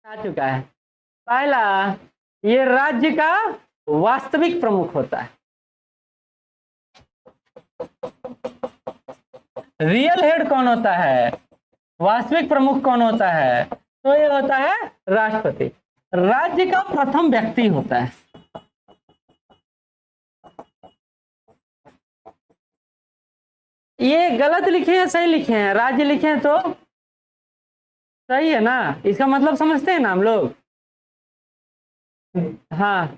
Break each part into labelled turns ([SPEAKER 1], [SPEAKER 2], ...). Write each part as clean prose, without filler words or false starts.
[SPEAKER 1] आ चुका है। पहला, ये राज्य का वास्तविक प्रमुख होता है। रियल हेड कौन होता है, वास्तविक प्रमुख कौन होता है, तो ये होता है राष्ट्रपति। राज्य का प्रथम व्यक्ति होता है। ये गलत लिखे हैं सही लिखे हैं, राज्य लिखे हैं तो सही है ना, इसका मतलब समझते हैं ना हम लोग। हाँ,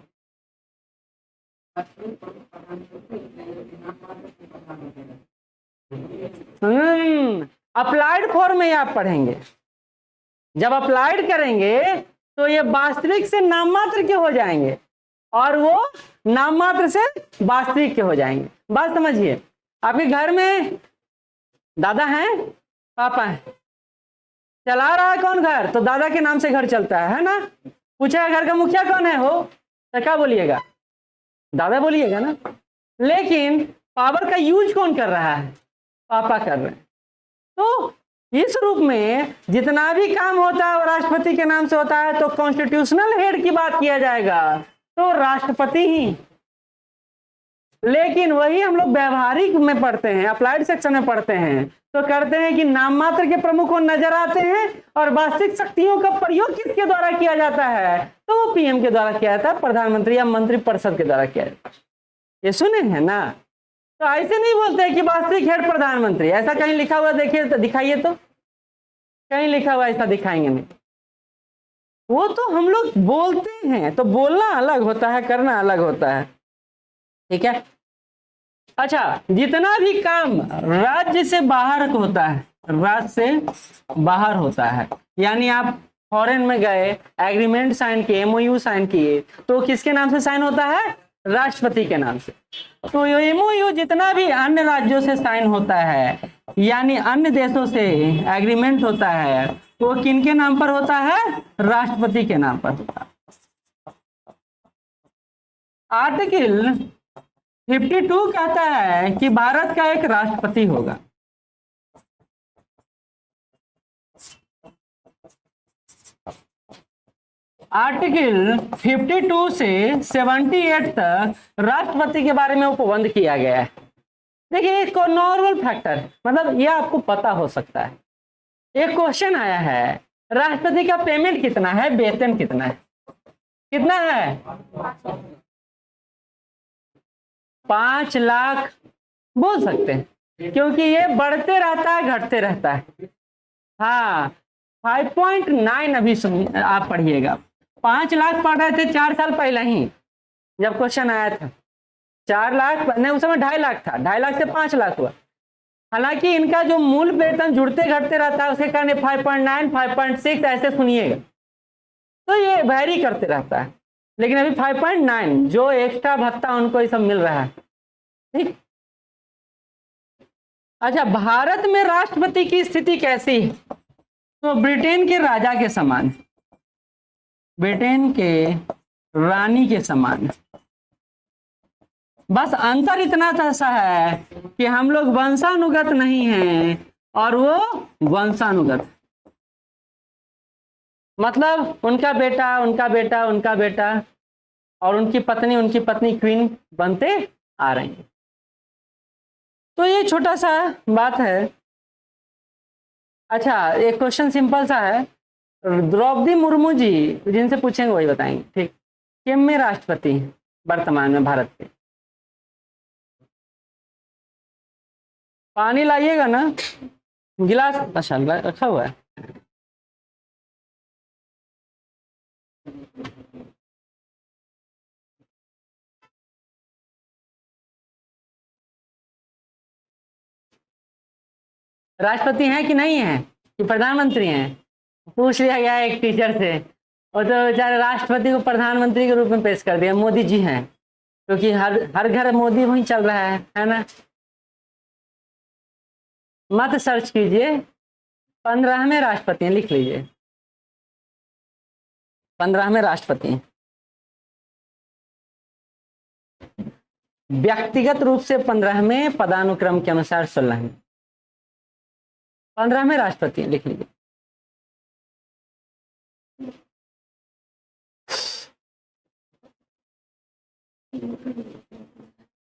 [SPEAKER 1] अप्लाइड फॉर्म में आप पढ़ेंगे। जब अप्लाइड करेंगे तो ये वास्तविक से नाममात्र के हो जाएंगे और वो नाममात्र से वास्तविक के हो जाएंगे। बात समझिए, आपके घर में दादा हैं, पापा हैं, चला रहा है कौन घर, तो दादा के नाम से घर चलता है ना। पूछा घर का मुखिया कौन है हो, तो क्या बोलिएगा, दादा बोलिएगा ना। लेकिन पावर का यूज कौन कर रहा है, पापा कर रहे हैं। तो इस रूप में जितना भी काम होता है वो राष्ट्रपति के नाम से होता है। तो कॉन्स्टिट्यूशनल हेड की बात किया जाएगा तो राष्ट्रपति ही। लेकिन वही हम लोग व्यवहारिक में पढ़ते हैं, अप्लाइड सेक्शन में पढ़ते हैं, तो करते हैं कि नाम मात्र के प्रमुख को नजर आते हैं और वास्तविक शक्तियों का प्रयोग किसके द्वारा किया जाता है, तो वो पीएम के द्वारा किया जाता है, प्रधानमंत्री या मंत्रिपरिषद के द्वारा किया जाता है। ये सुने हैं ना। तो ऐसे नहीं बोलते कि वास्तविक हेड प्रधानमंत्री, ऐसा कहीं लिखा हुआ देखिए तो दिखाइए, तो कहीं लिखा हुआ ऐसा दिखाएंगे नहीं। वो तो हम लोग बोलते हैं, तो बोलना अलग होता है, करना अलग होता है। ठीक है। अच्छा, जितना भी काम राज्य से बाहर होता है, राज्य से बाहर होता है, यानी आप फॉरेन में गए, एग्रीमेंट साइन किए, एमओयू साइन किए, तो किसके नाम से साइन होता है, राष्ट्रपति के नाम से। तो ये एमओयू जितना भी अन्य राज्यों से साइन होता है, यानी अन्य देशों से एग्रीमेंट होता है, तो किनके नाम पर होता है, राष्ट्रपति के नाम पर होता है। आर्टिकल 52 कहता है कि भारत का एक राष्ट्रपति होगा। आर्टिकल 52 से 78 तक राष्ट्रपति के बारे में उपबंध किया गया है। देखिए, इसको नॉर्मल फैक्टर, मतलब यह आपको पता हो सकता है। एक क्वेश्चन आया है, राष्ट्रपति का पेमेंट कितना है, वेतन कितना है, कितना है, 5 लाख बोल सकते हैं, क्योंकि ये बढ़ते रहता है घटते रहता है। हाँ, 5.9 अभी सुनिए, आप पढ़िएगा। 5 लाख पढ़ रहे थे 4 साल पहले ही जब क्वेश्चन आया था। 4 लाख नहीं, उस समय 2.5 लाख था, 2.5 लाख से 5 लाख हुआ। हालांकि इनका जो मूल वेतन जुड़ते घटते रहता है, उसके कारण 5.9, 5.6 ऐसे सुनिएगा, तो ये वैरी करते रहता है। लेकिन अभी 5.9 जो एक्स्ट्रा भत्ता उनको ये सब मिल रहा है। ठीक। अच्छा, भारत में राष्ट्रपति की स्थिति कैसी है, तो ब्रिटेन के राजा के समान, ब्रिटेन के रानी के समान। बस अंतर इतना सा है कि हम लोग वंशानुगत नहीं हैं और वो वंशानुगत, मतलब उनका बेटा उनका बेटा उनका बेटा और उनकी पत्नी क्वीन बनते आ रही हैं। तो ये छोटा सा बात है। अच्छा, एक क्वेश्चन सिंपल सा है, द्रौपदी मुर्मू जी, जिनसे पूछेंगे वही बताएंगे। ठीक, किम में राष्ट्रपति हैं वर्तमान में भारत के। पानी लाइएगा ना, गिलास अच्छा रखा हुआ है। राष्ट्रपति हैं कि नहीं है, कि प्रधानमंत्री हैं, पूछ लिया गया एक टीचर से, और तो बेचारे राष्ट्रपति को प्रधानमंत्री के रूप में पेश कर दिया, मोदी जी हैं, क्योंकि हर घर मोदी वही चल रहा है ना। मत सर्च कीजिए, 15वें राष्ट्रपति हैं, लिख लीजिए, 15वें राष्ट्रपति हैं। व्यक्तिगत रूप से 15वें, पदानुक्रम के अनुसार 16वें, 15वें राष्ट्रपति हैं, लिख लीजिए।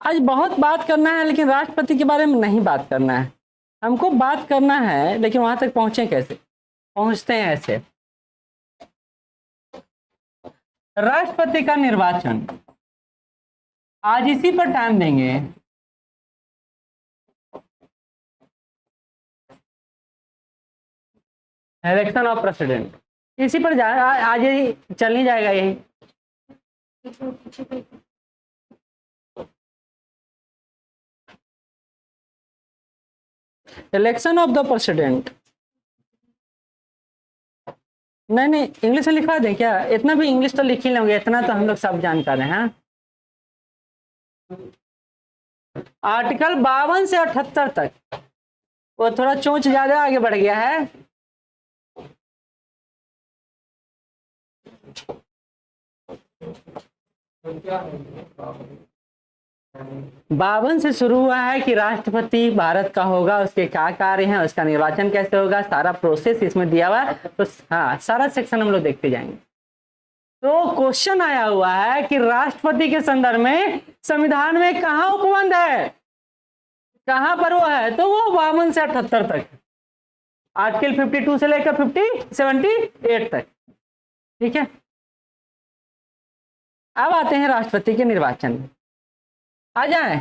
[SPEAKER 1] आज बहुत बात करना है लेकिन राष्ट्रपति के बारे में नहीं बात करना है। हमको बात करना है लेकिन वहां तक पहुंचे कैसे? पहुंचते हैं ऐसे। राष्ट्रपति का निर्वाचन, आज इसी पर टाइम देंगे। इलेक्शन ऑफ प्रेसिडेंट, इसी पर आज ही चल नहीं जाएगा यही। इलेक्शन ऑफ द प्रेसिडेंट, नहीं इंग्लिश में लिखवा दें क्या? इतना भी इंग्लिश तो लिख ही लेंगे, इतना तो हम लोग सब जानकार हैं। आर्टिकल 52 से 78 तक, वो थोड़ा चोंच ज्यादा आगे बढ़ गया है। बावन से शुरू हुआ है कि राष्ट्रपति भारत का होगा, उसके क्या कार्य हैं, उसका निर्वाचन कैसे होगा, सारा प्रोसेस इसमें दिया हुआ है। तो हाँ, सारा सेक्शन हम लोग देखते जाएंगे। तो क्वेश्चन आया हुआ है कि राष्ट्रपति के संदर्भ में संविधान में कहाँ उपबंध है, कहाँ पर वो है? तो वो 52 से 78 तक, आर्टिकल 52 से लेकर 78 तक। ठीक है, अब आते हैं राष्ट्रपति के निर्वाचन में। आ जाए,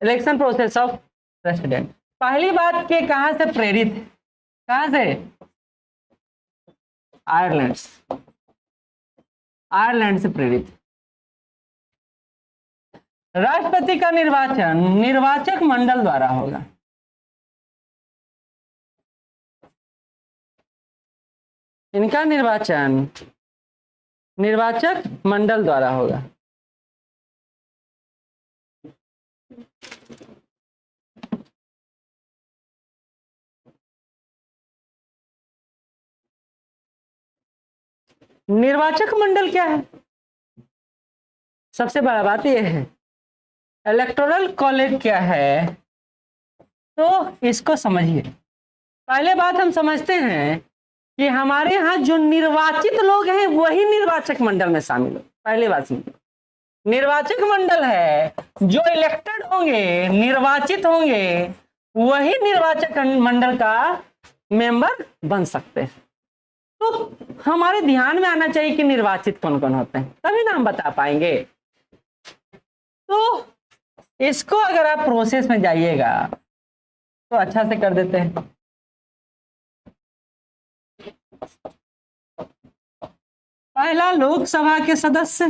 [SPEAKER 1] इलेक्शन प्रोसेस ऑफ प्रेसिडेंट। पहली बात के कहां से प्रेरित है? कहां से? आयरलैंड से प्रेरित। राष्ट्रपति का निर्वाचन निर्वाचक मंडल द्वारा होगा। इनका निर्वाचन निर्वाचक मंडल द्वारा होगा। निर्वाचक मंडल क्या है? सबसे बड़ा बात यह है इलेक्टोरल कॉलेज क्या है, तो इसको समझिए। पहले बात हम समझते हैं कि हमारे यहाँ जो निर्वाचित लोग हैं वही निर्वाचक मंडल में शामिल हो। पहले बात समझिए, निर्वाचक मंडल है जो इलेक्टेड होंगे, निर्वाचित होंगे, वही निर्वाचक मंडल का मेंबर बन सकते हैं। तो हमारे ध्यान में आना चाहिए कि निर्वाचित कौन कौन होते हैं, तभी ना हम बता पाएंगे। तो इसको अगर आप प्रोसेस में जाइएगा तो अच्छा से कर देते हैं। पहला, लोकसभा के सदस्य,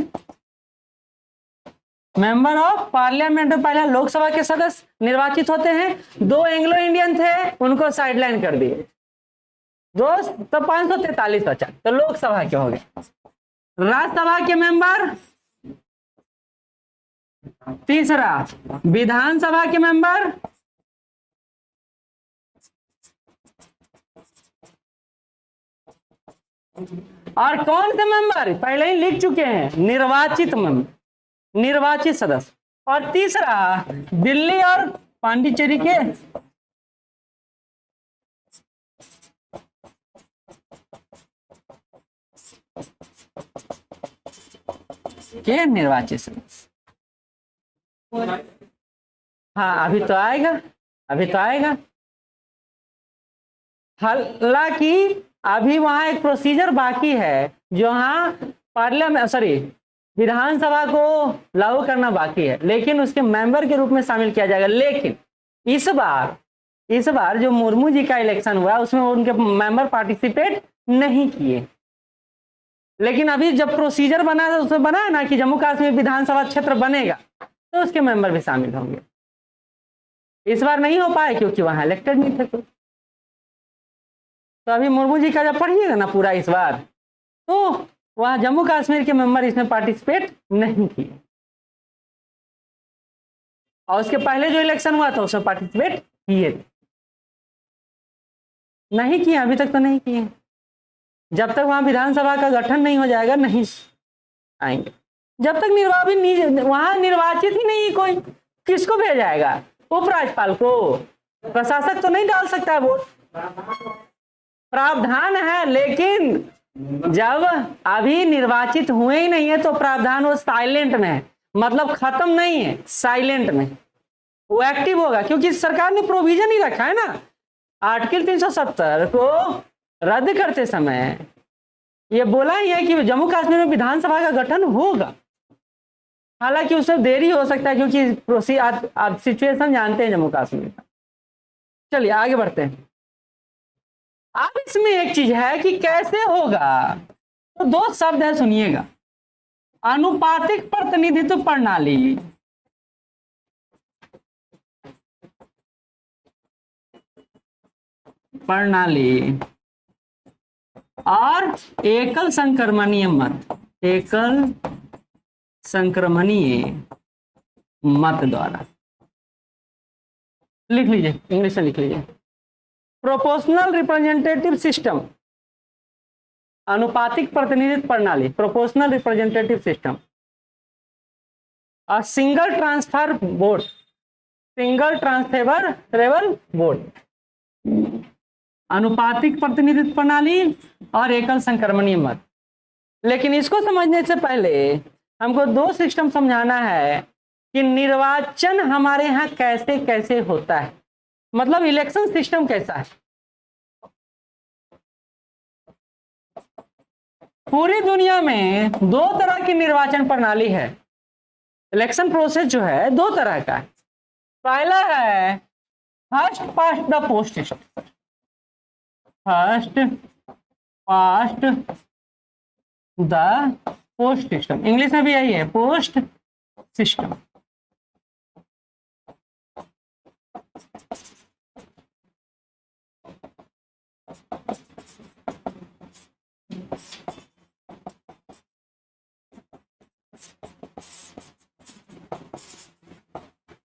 [SPEAKER 1] मेंबर ऑफ पार्लियामेंट। पहला लोकसभा के सदस्य निर्वाचित होते हैं। 2 एंग्लो इंडियन थे, उनको साइडलाइन कर दिए। 2 तो 543 बचा, तो लोकसभा के हो गए। राज्यसभा के मेंबर, तीसरा विधानसभा के मेंबर, और कौन से मेंबर पहले ही लिख चुके हैं, निर्वाचित मेंबर, निर्वाचित सदस्य। और तीसरा दिल्ली और पांडिचेरी के निर्वाचित सदस्य। हाँ, अभी तो आएगा, अभी तो आएगा। हालांकि अभी वहां एक प्रोसीजर बाकी है, जो हाँ पार्लियामेंट विधानसभा को लागू करना बाकी है, लेकिन उसके मेंबर के रूप में शामिल किया जाएगा। लेकिन इस बार जो मुर्मू जी का इलेक्शन हुआ उसमें उनके मेंबर पार्टिसिपेट नहीं किए। लेकिन अभी जब प्रोसीजर बना है, उसमें बना है ना कि जम्मू कश्मीर विधानसभा क्षेत्र बनेगा, तो उसके मेंबर भी शामिल होंगे। इस बार नहीं हो पाए क्योंकि वहां इलेक्टेड नहीं थे कोई। तो अभी मुर्मू जी का जब पढ़िएगा ना पूरा इस बार, तो वहां जम्मू कश्मीर के मेंबर इसमें पार्टिसिपेट नहीं किए, और उसके पहले जो इलेक्शन हुआ था उसमें पार्टिसिपेट किए थे। नहीं किए, अभी तक तो नहीं किए। जब तक वहां विधानसभा का गठन नहीं हो जाएगा नहीं आएंगे। जब तक वहां निर्वाचित ही नहीं कोई, किसको भेजाएगा? उपराज्यपाल को? प्रशासक तो नहीं डाल सकता है वोट, प्रावधान है। लेकिन जब अभी निर्वाचित हुए ही नहीं है तो प्रावधान वो साइलेंट में है, मतलब खत्म नहीं है, साइलेंट में, वो एक्टिव होगा, क्योंकि सरकार ने प्रोविजन ही रखा है ना। आर्टिकल 370 को रद्द करते समय ये बोला ही है कि जम्मू कश्मीर में विधानसभा का गठन होगा। हालांकि उसमें देरी हो सकता है, क्योंकि आप सिचुएशन जानते हैं जम्मू कश्मीर का। चलिए आगे बढ़ते हैं। अब इसमें एक चीज है कि कैसे होगा, तो दो शब्द है, सुनिएगा। आनुपातिक प्रतिनिधित्व प्रणाली, और एकल संक्रमणीय मत, एकल संक्रमणीय मत द्वारा। लिख लीजिए, इंग्लिश में लिख लीजिए। प्रोपोर्शनल रिप्रेजेंटेटिव सिस्टम, अनुपातिक प्रतिनिधित्व प्रणाली, प्रोपोर्शनल रिप्रेजेंटेटिव सिस्टम। और single transfer vote, single transferable vote, अनुपातिक प्रतिनिधित्व प्रणाली और एकल संक्रमणीय मत। लेकिन इसको समझने से पहले हमको दो सिस्टम समझाना है कि निर्वाचन हमारे यहाँ कैसे कैसे होता है, मतलब इलेक्शन सिस्टम कैसा है। पूरी दुनिया में दो तरह की निर्वाचन प्रणाली है। इलेक्शन प्रोसेस जो है दो तरह का है। पहला है first past the post system, first past the post system, English में भी यही है, पोस्ट सिस्टम।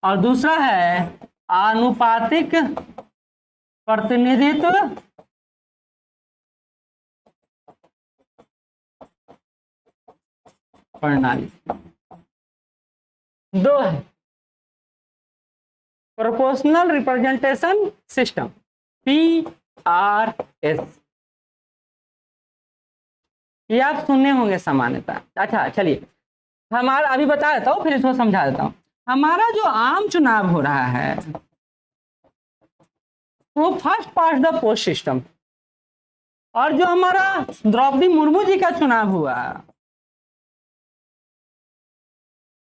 [SPEAKER 1] और दूसरा है आनुपातिक प्रतिनिधित्व प्रणाली। दो है, प्रोपोर्शनल रिप्रेजेंटेशन सिस्टम, PRS, ये आप सुनने होंगे सामान्यतः। अच्छा चलिए, हमारा अभी बता देता हूँ, फिर इसको समझा देता हूँ। हमारा जो आम चुनाव हो रहा है वो first past the post system, और जो हमारा द्रौपदी मुर्मू जी का चुनाव हुआ,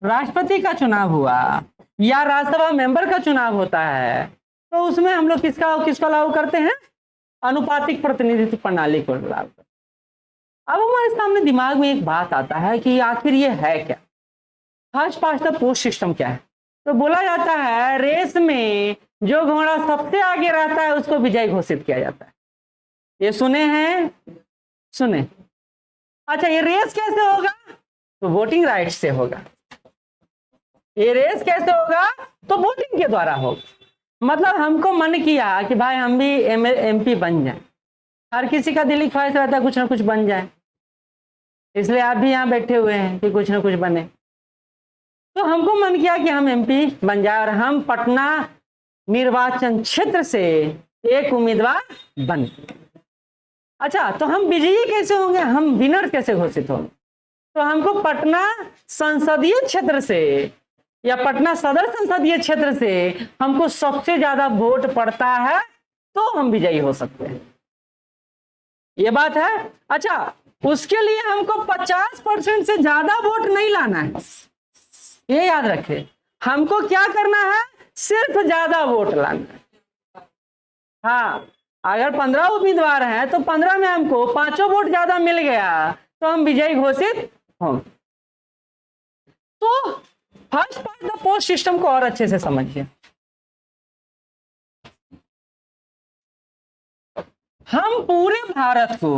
[SPEAKER 1] राष्ट्रपति का चुनाव हुआ, या राज्यसभा मेंबर का चुनाव होता है, तो उसमें हम लोग किसको लागू करते हैं, अनुपातिक प्रतिनिधित्व प्रणाली को लागू करते हैं। अब हमारे सामने दिमाग में एक बात आता है कि आखिर ये है क्या, first past the post system क्या है। तो बोला जाता है रेस में जो घोड़ा सबसे आगे रहता है उसको विजयी घोषित किया जाता है। ये सुने हैं, सुने। अच्छा, ये रेस कैसे होगा, तो वोटिंग राइट से होगा। ये रेस कैसे होगा, तो वोटिंग के द्वारा होगा। मतलब हमको मन किया कि भाई हम भी MP बन जाए, हर किसी का दिली ख्वाहिश रहता है कुछ ना कुछ बन जाए, इसलिए आप भी यहाँ बैठे हुए हैं कि कुछ ना कुछ बने। तो हमको मन किया कि हम MP बन जाए और हम पटना निर्वाचन क्षेत्र से एक उम्मीदवार बन। अच्छा, तो हम विजयी कैसे होंगे, हम विनर कैसे घोषित होंगे, तो हमको पटना संसदीय क्षेत्र से या पटना सदर संसदीय क्षेत्र से हमको सबसे ज्यादा वोट पड़ता है तो हम विजयी हो सकते हैं, ये बात है। अच्छा, उसके लिए हमको 50% से ज्यादा वोट नहीं लाना है, ये याद रखें। हमको क्या करना है, सिर्फ ज्यादा वोट लाना है। हाँ, अगर 15 उम्मीदवार हैं तो 15 में हमको 5 वोट ज्यादा मिल गया तो हम विजयी घोषित हों। तो first part the post system को और अच्छे से समझिए। हम पूरे भारत को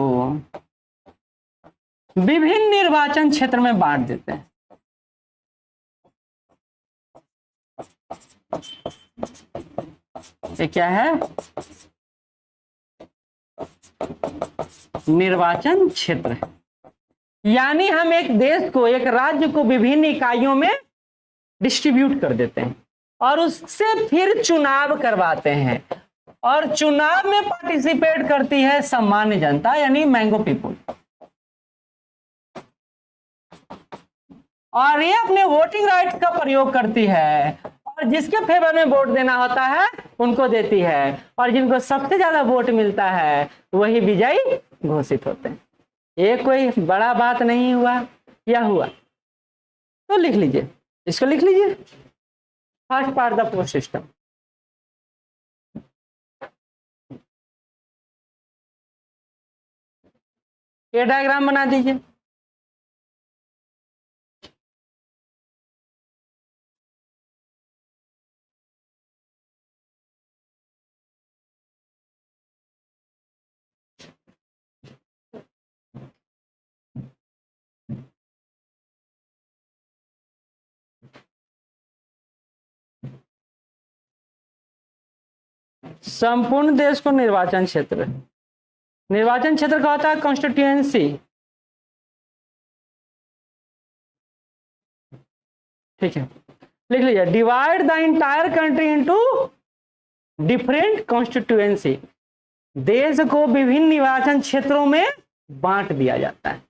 [SPEAKER 1] विभिन्न निर्वाचन क्षेत्र में बांट देते हैं। ये क्या है, निर्वाचन क्षेत्र। यानी हम एक देश को, एक राज्य को विभिन्न इकाइयों में डिस्ट्रीब्यूट कर देते हैं और उससे फिर चुनाव करवाते हैं, और चुनाव में पार्टिसिपेट करती है सामान्य जनता, यानी मैंगो पीपुल। और ये अपने वोटिंग राइट्स का प्रयोग करती है और जिसके फेवर में वोट देना होता है उनको देती है और जिनको सबसे ज्यादा वोट मिलता है वही विजयी घोषित होते हैं। ये कोई बड़ा बात नहीं हुआ या हुआ? तो लिख लीजिए, इसको लिख लीजिए, first part the post system. ये डायग्राम बना दीजिए। संपूर्ण देश को निर्वाचन क्षेत्र का होता है कॉन्स्टिट्यूएंसी। ठीक है, लिख लीजिए, divide the entire country into different constituency. देश को विभिन्न निर्वाचन क्षेत्रों में बांट दिया जाता है,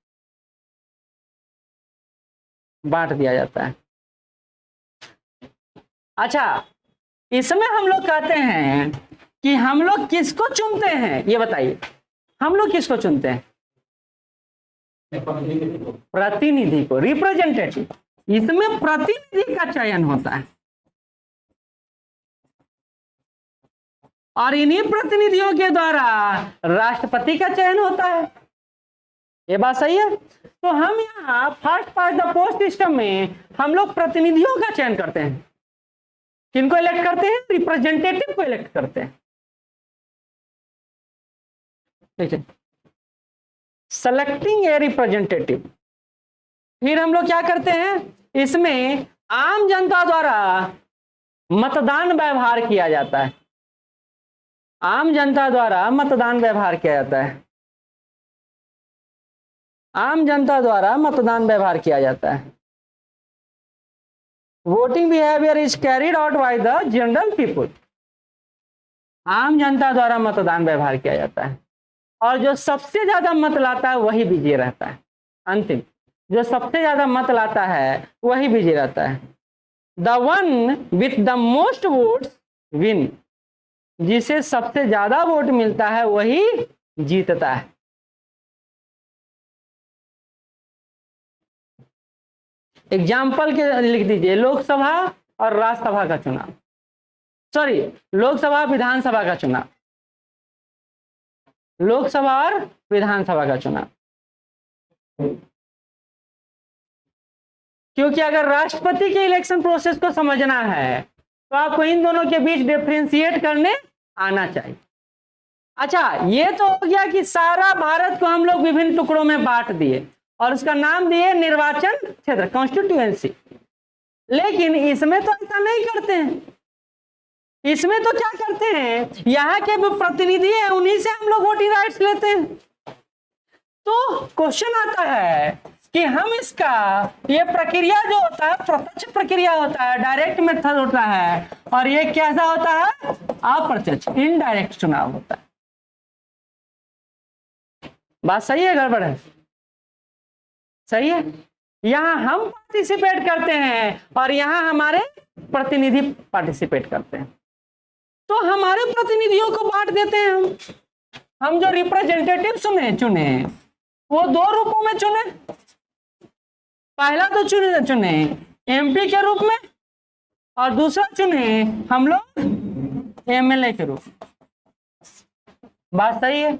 [SPEAKER 1] अच्छा, इसमें हम लोग कहते हैं कि हम लोग किसको चुनते हैं, ये बताइए, हम लोग किसको चुनते हैं? प्रतिनिधि को, रिप्रेजेंटेटिव। इसमें प्रतिनिधि का चयन होता है और इन्हीं प्रतिनिधियों के द्वारा राष्ट्रपति का चयन होता है। ये बात सही है? तो हम यहाँ first part the post system में हम लोग प्रतिनिधियों का चयन करते हैं। किनको इलेक्ट करते हैं? रिप्रेजेंटेटिव को इलेक्ट करते हैं। ठीक है, सेलेक्टिंग ए रिप्रेजेंटेटिव। फिर हम लोग क्या करते हैं, इसमें आम जनता द्वारा मतदान व्यवहार किया जाता है। आम जनता द्वारा मतदान व्यवहार किया जाता है। आम जनता द्वारा मतदान व्यवहार किया जाता है। Voting behaviour is carried out by the general people. आम जनता द्वारा मतदान व्यवहार किया जाता है और जो सबसे ज्यादा मत लाता है वही विजयी रहता है। अंतिम, जो सबसे ज्यादा मत लाता है वही विजयी रहता है। The one with the most votes win. जिसे सबसे ज्यादा वोट मिलता है वही जीतता है। एग्जाम्पल के लिख दीजिए, लोकसभा और राज्यसभा का चुनाव, सॉरी, लोकसभा विधानसभा का चुनाव, लोकसभा और विधानसभा का चुनाव। क्योंकि अगर राष्ट्रपति के इलेक्शन प्रोसेस को समझना है तो आपको इन दोनों के बीच डिफरेंशिएट करने आना चाहिए। अच्छा, ये तो हो गया कि सारा भारत को हम लोग विभिन्न टुकड़ों में बांट दिए और उसका नाम दिए निर्वाचन क्षेत्र, कॉन्स्टिट्यूएंसी। लेकिन इसमें तो ऐसा नहीं करते हैं। इसमें तो क्या करते हैं, यहाँ के जो प्रतिनिधि हैं उन्हीं से हम लोग वोटिंग राइट्स लेते हैं। तो क्वेश्चन आता है कि हम इसका, ये प्रक्रिया जो होता है प्रत्यक्ष प्रक्रिया होता है, डायरेक्ट मेथड होता है, और ये कैसा होता है, अप्रत्यक्ष, इनडायरेक्ट चुनाव होता है। बात सही है, गड़बड़ है? सही है। यहाँ हम पार्टिसिपेट करते हैं और यहाँ हमारे प्रतिनिधि पार्टिसिपेट करते हैं। तो हमारे प्रतिनिधियों को बांट देते हैं। हम जो रिप्रेजेंटेटिव चुने वो दो रूपों में चुने। पहला तो चुने एमपी के रूप में और दूसरा चुने हम लोग एमएलए के रूप में। बात सही है?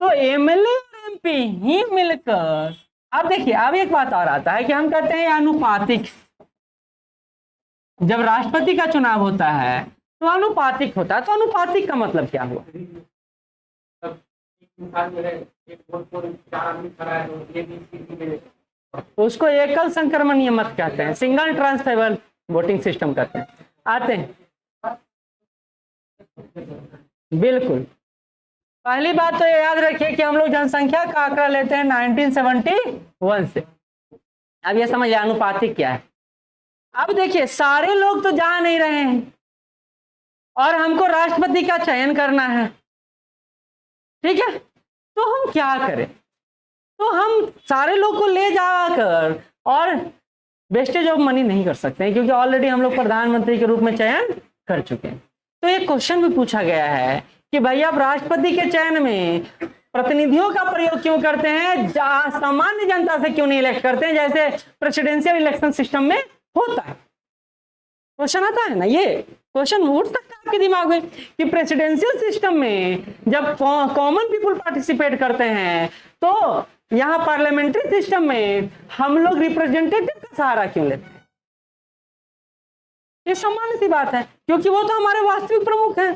[SPEAKER 1] तो एमएलए और एमपी ही मिलकर, अब देखिए, अब एक बात और आता है कि हम कहते हैं अनुपातिक। जब राष्ट्रपति का चुनाव होता है तो अनुपातिक होता है। तो अनुपातिक का मतलब क्या हुआ? उसको एकल संक्रमणीय मत कहते हैं, सिंगल ट्रांसफरेबल वोटिंग सिस्टम कहते हैं। आते हैं, बिल्कुल। पहली बात तो ये याद रखिए कि हम लोग जनसंख्या का आंकड़ा लेते हैं 1971 से। अब ये समझिए अनुपातिक क्या है। अब देखिए, सारे लोग तो जा नहीं रहे हैं और हमको राष्ट्रपति का चयन करना है, ठीक है? तो हम क्या करें? तो हम सारे लोग को ले जाकर और वेस्टेज ऑफ मनी नहीं कर सकते हैं, क्योंकि ऑलरेडी हम लोग प्रधानमंत्री के रूप में चयन कर चुके हैं। तो एक क्वेश्चन भी पूछा गया है कि भाई आप राष्ट्रपति के चयन में प्रतिनिधियों का प्रयोग क्यों करते हैं, सामान्य जनता से क्यों नहीं इलेक्ट करते हैं, जैसे प्रेसिडेंशियल इलेक्शन सिस्टम में होता है। क्वेश्चन आता है ना, ये क्वेश्चन उठ सकता है आपके दिमाग में कि प्रेसिडेंशियल सिस्टम में जब कॉमन पीपल पार्टिसिपेट करते हैं तो यहां पार्लियामेंट्री सिस्टम में हम लोग रिप्रेजेंटेटिव का सहारा क्यों लेते हैं। ये सामान्य सी बात है, क्योंकि वो तो हमारे वास्तविक प्रमुख हैं।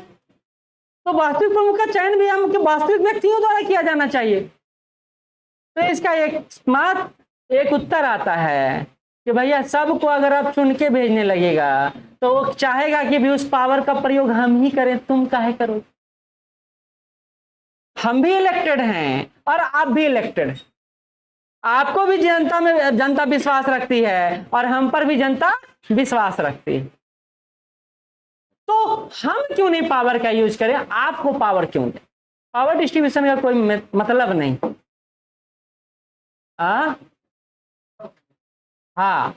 [SPEAKER 1] तो वास्तविक प्रमुख का चयन भी हम वास्तविक व्यक्तियों द्वारा किया जाना चाहिए। तो इसका एक उत्तर आता है कि भैया सबको अगर आप चुन के भेजने लगेगा तो वो चाहेगा कि भी उस पावर का प्रयोग हम ही करें, तुम काहे करो। हम भी इलेक्टेड हैं और आप भी इलेक्टेड हैं, आपको भी जनता विश्वास रखती है और हम पर भी जनता विश्वास रखती है। तो हम क्यों नहीं पावर का यूज करें, आपको पावर क्यों दें। पावर डिस्ट्रीब्यूशन का कोई मतलब नहीं। हाँ,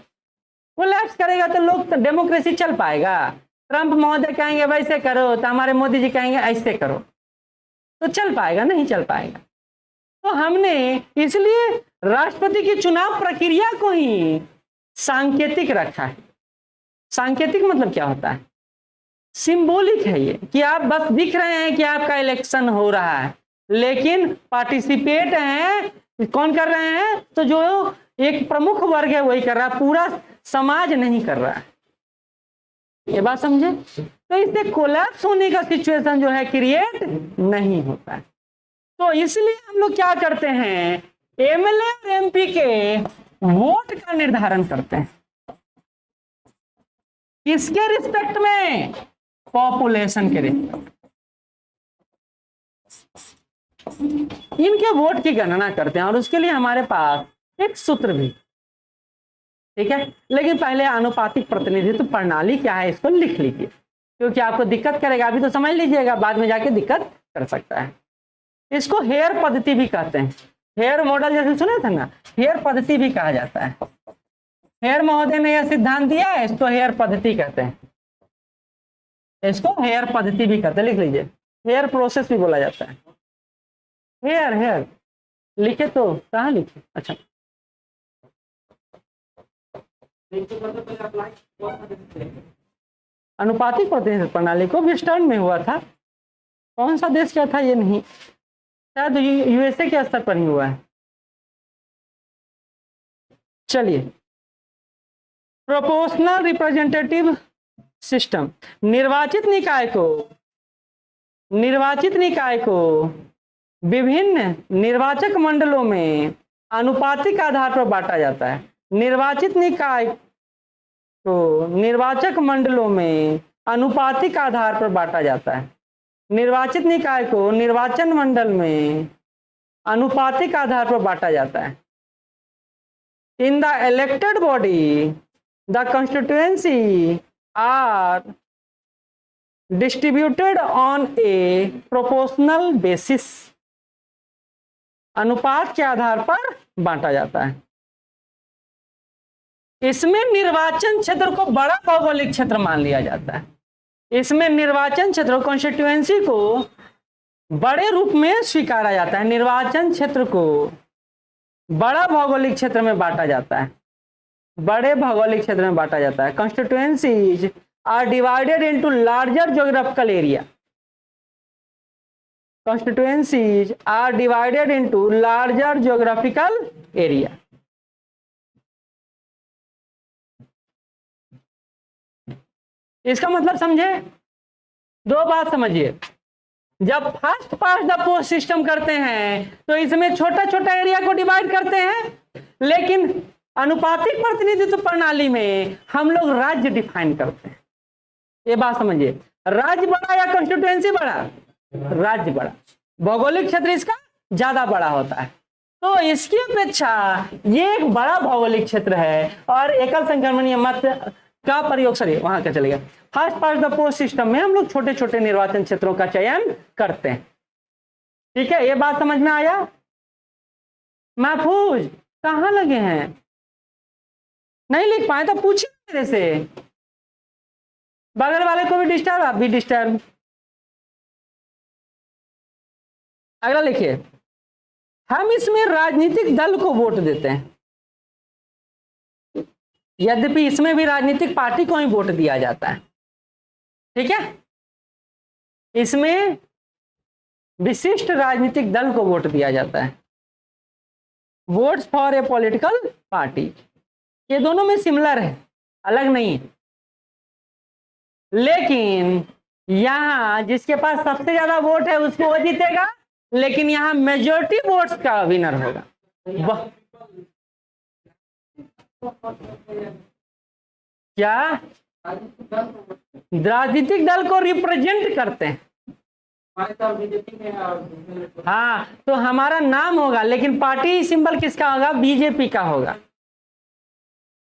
[SPEAKER 1] वो लैप्स करेगा तो लोग डेमोक्रेसी चल पाएगा। ट्रंप महोदय कहेंगे वैसे करो तो हमारे मोदी जी कहेंगे ऐसे करो, तो चल पाएगा? नहीं चल पाएगा। तो हमने इसलिए राष्ट्रपति की चुनाव प्रक्रिया को ही सांकेतिक रखा है। सांकेतिक मतलब क्या होता है? सिंबॉलिक है ये, कि आप बस दिख रहे हैं कि आपका इलेक्शन हो रहा है, लेकिन पार्टिसिपेट हैं कौन कर रहे हैं, तो जो एक प्रमुख वर्ग है वही कर रहा है, पूरा समाज नहीं कर रहा है। ये बात समझे? तो इससे कोलैप्स होने का सिचुएशन जो है क्रिएट नहीं होता है। तो इसलिए हम लोग क्या करते हैं, एमएलए और एमपी के वोट का निर्धारण करते हैं। किसके रिस्पेक्ट में? पॉपुलेशन के रिस्पेक्ट। इनके वोट की गणना करते हैं और उसके लिए हमारे पास एक सूत्र भी, ठीक है। लेकिन पहले आनुपातिक प्रतिनिधित्व प्रणाली क्या है इसको लिख लीजिए, क्योंकि आपको दिक्कत करेगा। अभी तो समझ लीजिएगा, बाद में जाके दिक्कत कर सकता है। इसको हेयर पद्धति भी कहते हैं। हेयर मॉडल जैसे सुने थे ना, हेयर पद्धति भी कहा जाता है। हेयर महोदय ने यह सिद्धांत दिया है, इसको हेयर पद्धति कहते हैं। इसको हेयर पद्धति भी कहते हैं, लिख लीजिए। हेयर प्रोसेस भी बोला जाता है। हेयर लिखे तो कहाँ लिखे? अच्छा, अनुपातिक प्रतिनिधित्व प्रणाली को वेस्टर्न में हुआ था। कौन सा देश क्या था ये नहीं, शायद यूएसए के स्तर पर ही हुआ है। चलिए, प्रोपोर्शनल रिप्रेजेंटेटिव सिस्टम। निर्वाचित निकाय को विभिन्न निर्वाचक मंडलों में अनुपातिक आधार पर बांटा जाता है। निर्वाचित निकाय को निर्वाचक मंडलों में अनुपातिक आधार पर बांटा जाता है। निर्वाचित निकाय को निर्वाचन मंडल में अनुपातिक आधार पर बांटा जाता है। In the elected body the constituency are distributed on a proportional basis। अनुपात के आधार पर बांटा जाता है। इसमें निर्वाचन क्षेत्र को बड़ा भौगोलिक क्षेत्र मान लिया जाता है। इसमें निर्वाचन क्षेत्र कॉन्स्टिट्यूएंसी को बड़े रूप में स्वीकारा जाता है। निर्वाचन क्षेत्र को बड़ा भौगोलिक क्षेत्र में बांटा जाता है। बड़े भौगोलिक क्षेत्र में बांटा जाता है। Constituencies are divided into larger geographical area. Constituencies are divided into larger geographical area। इसका मतलब समझे? दो बात समझिए। जब first pass the post system करते हैं तो इसमें छोटा छोटा एरिया को डिवाइड करते हैं, लेकिन अनुपातिक प्रतिनिधित्व प्रणाली में हम लोग राज्य डिफाइन करते हैं। ये बात समझिए। राज्य बड़ा या कॉन्स्टिट्यूएंसी बड़ा? राज्य बड़ा। भौगोलिक क्षेत्र इसका ज्यादा बड़ा होता है, तो इसकी अपेक्षा ये एक बड़ा भौगोलिक क्षेत्र है और एकल संक्रमणीय मत का प्रयोग वहां का चलेगा। First pass the post system में हम लोग छोटे छोटे निर्वाचन क्षेत्रों का चयन करते हैं। ठीक है, ये बात समझ में आया? महफूज कहाँ लगे हैं? नहीं लिख पाए तो पूछिए मेरे से, बगल वाले को भी डिस्टर्ब, आप भी डिस्टर्ब। अगला लिखिए, हम इसमें राजनीतिक दल को वोट देते हैं, यद्यपि इसमें भी राजनीतिक पार्टी को ही वोट दिया जाता है, ठीक है। इसमें विशिष्ट राजनीतिक दल को वोट दिया जाता है, votes for a political party. ये दोनों में सिमिलर है, अलग नहीं है, लेकिन यहां जिसके पास सबसे ज्यादा वोट है उसको वो जीतेगा, लेकिन यहां मेजोरिटी वोट्स का विनर होगा। क्या राजनीतिक दल को रिप्रेजेंट करते हैं? हाँ, तो हमारा नाम होगा, लेकिन पार्टी सिंबल किसका होगा? बीजेपी का होगा।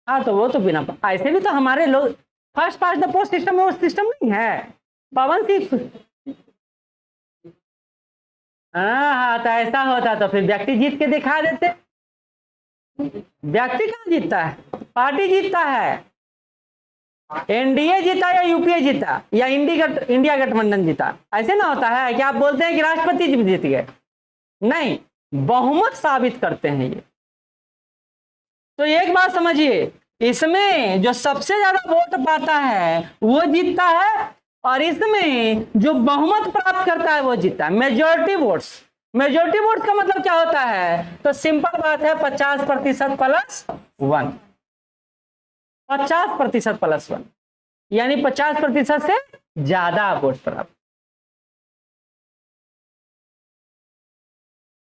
[SPEAKER 1] हाँ, तो वो तो बिना, ऐसे भी तो हमारे लोग first past the post system में वो सिस्टम नहीं है पवन सिंह। हाँ, तो ऐसा होता तो फिर व्यक्ति जीत के दिखा देते। व्यक्ति कहाँ जीतता है? पार्टी जीतता है। एनडीए जीता या यूपीए जीता या इंडिया गठबंधन जीता, ऐसे ना होता है कि आप बोलते हैं कि राष्ट्रपति जी जीत गए, नहीं, बहुमत साबित करते हैं ये। तो एक बात समझिए, इसमें जो सबसे ज्यादा वोट पाता है वो जीतता है, और इसमें जो बहुमत प्राप्त करता है वो जीतता है। मेजोरिटी वोट्स, मेजोरिटी वोट्स का मतलब क्या होता है? तो सिंपल बात है, 50% प्लस 1, 50% प्लस 1, यानी 50% से ज्यादा वोट प्राप्त।